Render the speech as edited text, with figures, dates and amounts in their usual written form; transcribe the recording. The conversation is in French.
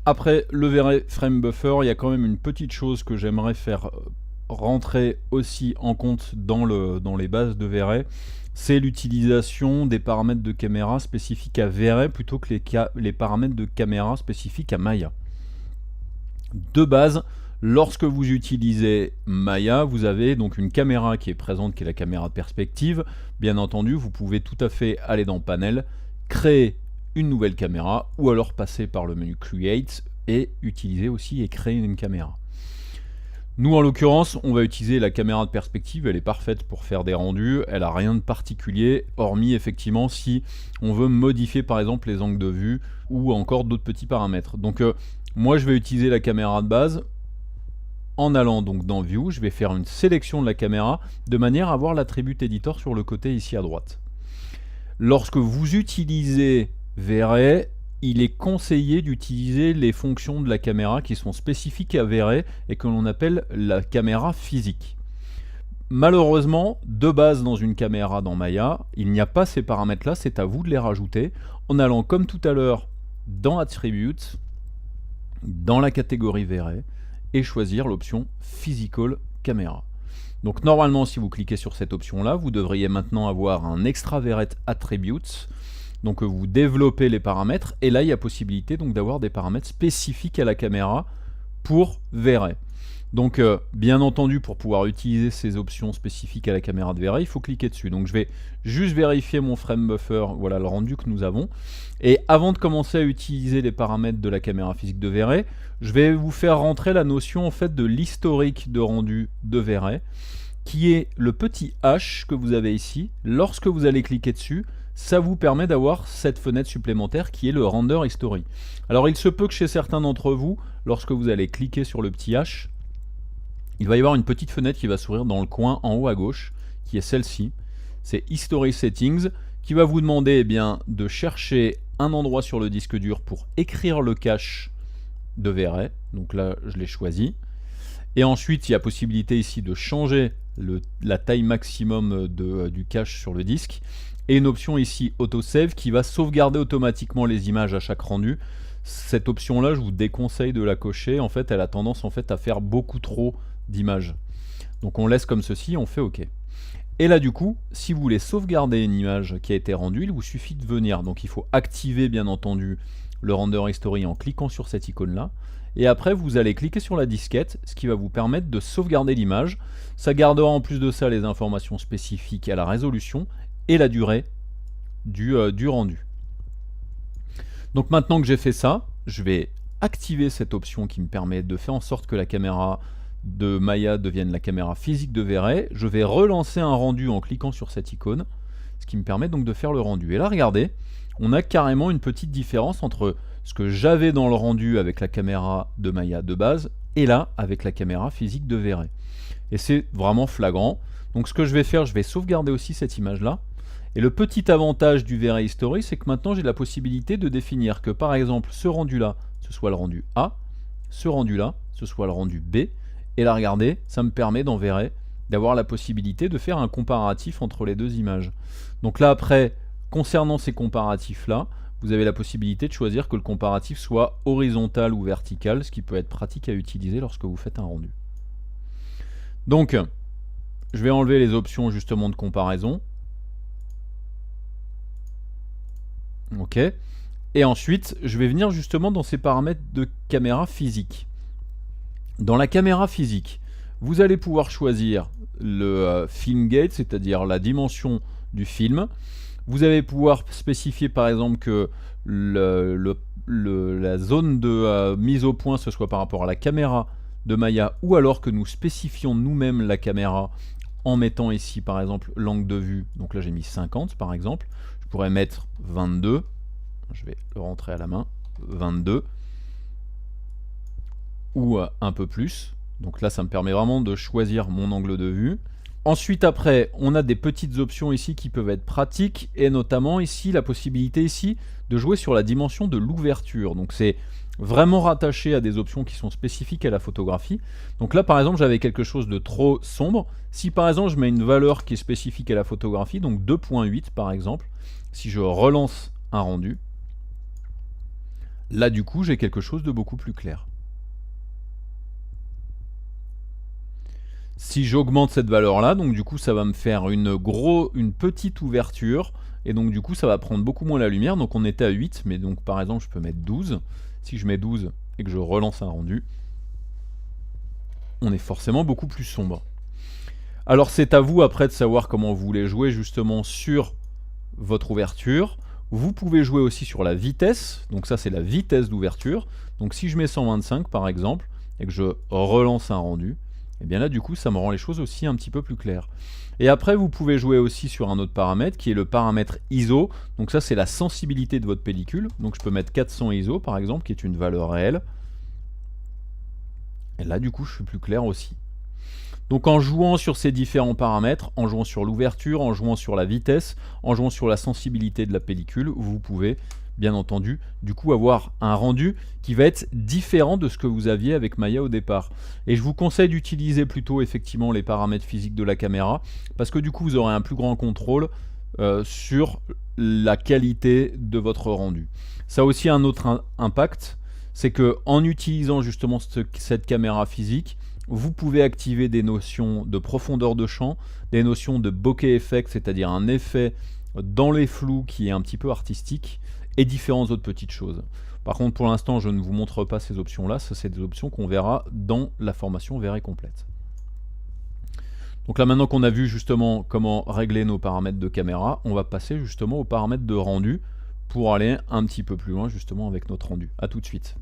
Après le V-Ray Frame Buffer, il y a quand même une petite chose que j'aimerais faire rentrer aussi en compte dans les bases de V-Ray, c'est l'utilisation des paramètres de caméra spécifiques à V-Ray plutôt que les paramètres de caméra spécifiques à Maya. De base, lorsque vous utilisez Maya, vous avez donc une caméra qui est présente, qui est la caméra de perspective. Bien entendu, vous pouvez tout à fait aller dans Panel, créer une nouvelle caméra, ou alors passer par le menu Create et utiliser aussi et créer une caméra. Nous, en l'occurrence, on va utiliser la caméra de perspective. Elle est parfaite pour faire des rendus. Elle n'a rien de particulier, hormis effectivement si on veut modifier par exemple les angles de vue ou encore d'autres petits paramètres. Donc moi, je vais utiliser la caméra de base. En allant donc dans View, je vais faire une sélection de la caméra de manière à avoir l'attribut Editor sur le côté ici à droite. Lorsque vous utilisez V-Ray, il est conseillé d'utiliser les fonctions de la caméra qui sont spécifiques à V-Ray et que l'on appelle la caméra physique. Malheureusement, de base dans une caméra dans Maya, il n'y a pas ces paramètres-là, c'est à vous de les rajouter en allant comme tout à l'heure dans Attributes, dans la catégorie V-Ray et choisir l'option Physical Camera. Donc normalement, si vous cliquez sur cette option-là, vous devriez maintenant avoir un Extra V-Ray Attributes. Donc vous développez les paramètres et là il y a possibilité donc d'avoir des paramètres spécifiques à la caméra pour V-Ray. Donc bien entendu, pour pouvoir utiliser ces options spécifiques à la caméra de V-Ray, il faut cliquer dessus. Donc je vais juste vérifier mon frame buffer, voilà le rendu que nous avons. Et avant de commencer à utiliser les paramètres de la caméra physique de V-Ray, je vais vous faire rentrer la notion en fait de l'historique de rendu de V-Ray, qui est le petit H que vous avez ici. Lorsque vous allez cliquer dessus, ça vous permet d'avoir cette fenêtre supplémentaire qui est le Render History. Alors il se peut que chez certains d'entre vous, lorsque vous allez cliquer sur le petit H, il va y avoir une petite fenêtre qui va s'ouvrir dans le coin en haut à gauche, qui est celle-ci. C'est History Settings, qui va vous demander de chercher un endroit sur le disque dur pour écrire le cache de V-Ray. Donc là, je l'ai choisi. Et ensuite, il y a possibilité ici de changer la taille maximum du cache sur le disque. Et une option ici autosave qui va sauvegarder automatiquement les images à chaque rendu. Cette option là, je vous déconseille de la cocher. En fait, elle a tendance à faire beaucoup trop d'images. Donc on laisse comme ceci, on fait OK. Et là du coup, si vous voulez sauvegarder une image qui a été rendue, il vous suffit de venir. Donc il faut activer bien entendu le Render History en cliquant sur cette icône là. Et après vous allez cliquer sur la disquette, ce qui va vous permettre de sauvegarder l'image. Ça gardera en plus de ça les informations spécifiques à la résolution et la durée du rendu. Donc maintenant que j'ai fait ça, je vais activer cette option qui me permet de faire en sorte que la caméra de Maya devienne la caméra physique de V-Ray. Je vais relancer un rendu en cliquant sur cette icône, ce qui me permet donc de faire le rendu. Et là regardez, on a carrément une petite différence entre ce que j'avais dans le rendu avec la caméra de Maya de base et là avec la caméra physique de V-Ray. Et c'est vraiment flagrant. Donc ce que je vais faire, je vais sauvegarder aussi cette image là. Et le petit avantage du V-Ray History, c'est que maintenant j'ai la possibilité de définir que par exemple ce rendu là, ce soit le rendu A, ce rendu là, ce soit le rendu B. Et là regardez, ça me permet dans V-Ray d'avoir la possibilité de faire un comparatif entre les deux images. Donc là après, concernant ces comparatifs là, vous avez la possibilité de choisir que le comparatif soit horizontal ou vertical, ce qui peut être pratique à utiliser lorsque vous faites un rendu. Donc, je vais enlever les options justement de comparaison. Ok. Et ensuite, je vais venir justement dans ces paramètres de caméra physique. Dans la caméra physique, vous allez pouvoir choisir le film gate, c'est-à-dire la dimension du film. Vous allez pouvoir spécifier par exemple que la zone de mise au point ce soit par rapport à la caméra de Maya, ou alors que nous spécifions nous-mêmes la caméra en mettant ici par exemple l'angle de vue. Donc là j'ai mis 50 par exemple. Je pourrais mettre 22. Je vais le rentrer à la main. 22. Ou un peu plus. Donc là ça me permet vraiment de choisir mon angle de vue. Ensuite après, on a des petites options ici qui peuvent être pratiques, et notamment ici la possibilité ici de jouer sur la dimension de l'ouverture. Donc c'est vraiment rattaché à des options qui sont spécifiques à la photographie. Donc là par exemple j'avais quelque chose de trop sombre. Si par exemple je mets une valeur qui est spécifique à la photographie, donc 2.8 par exemple, si je relance un rendu, Là du coup j'ai quelque chose de beaucoup plus clair. Si j'augmente cette valeur là, donc du coup ça va me faire une petite ouverture, et donc du coup ça va prendre beaucoup moins la lumière. Donc on était à 8, mais donc par exemple je peux mettre 12. Si je mets 12 et que je relance un rendu, on est forcément beaucoup plus sombre. Alors c'est à vous après de savoir comment vous voulez jouer justement sur votre ouverture. Vous pouvez jouer aussi sur la vitesse, donc ça c'est la vitesse d'ouverture. Donc si je mets 125 par exemple, et que je relance un rendu, et bien là du coup ça me rend les choses aussi un petit peu plus claires. Et après vous pouvez jouer aussi sur un autre paramètre qui est le paramètre ISO. Donc ça c'est la sensibilité de votre pellicule. Donc je peux mettre 400 ISO par exemple, qui est une valeur réelle. Et là du coup je suis plus clair aussi. Donc en jouant sur ces différents paramètres, en jouant sur l'ouverture, en jouant sur la vitesse, en jouant sur la sensibilité de la pellicule, vous pouvez bien entendu du coup avoir un rendu qui va être différent de ce que vous aviez avec Maya au départ. Et je vous conseille d'utiliser plutôt effectivement les paramètres physiques de la caméra, parce que du coup vous aurez un plus grand contrôle sur la qualité de votre rendu. Ça a aussi un autre impact, c'est que en utilisant justement cette caméra physique, vous pouvez activer des notions de profondeur de champ, des notions de bokeh effect, c'est-à-dire un effet dans les flous qui est un petit peu artistique, et différentes autres petites choses. Par contre, pour l'instant, je ne vous montre pas ces options-là, ça c'est des options qu'on verra dans la formation Verrez complète. Donc là, maintenant qu'on a vu justement comment régler nos paramètres de caméra, on va passer justement aux paramètres de rendu pour aller un petit peu plus loin justement avec notre rendu. A tout de suite.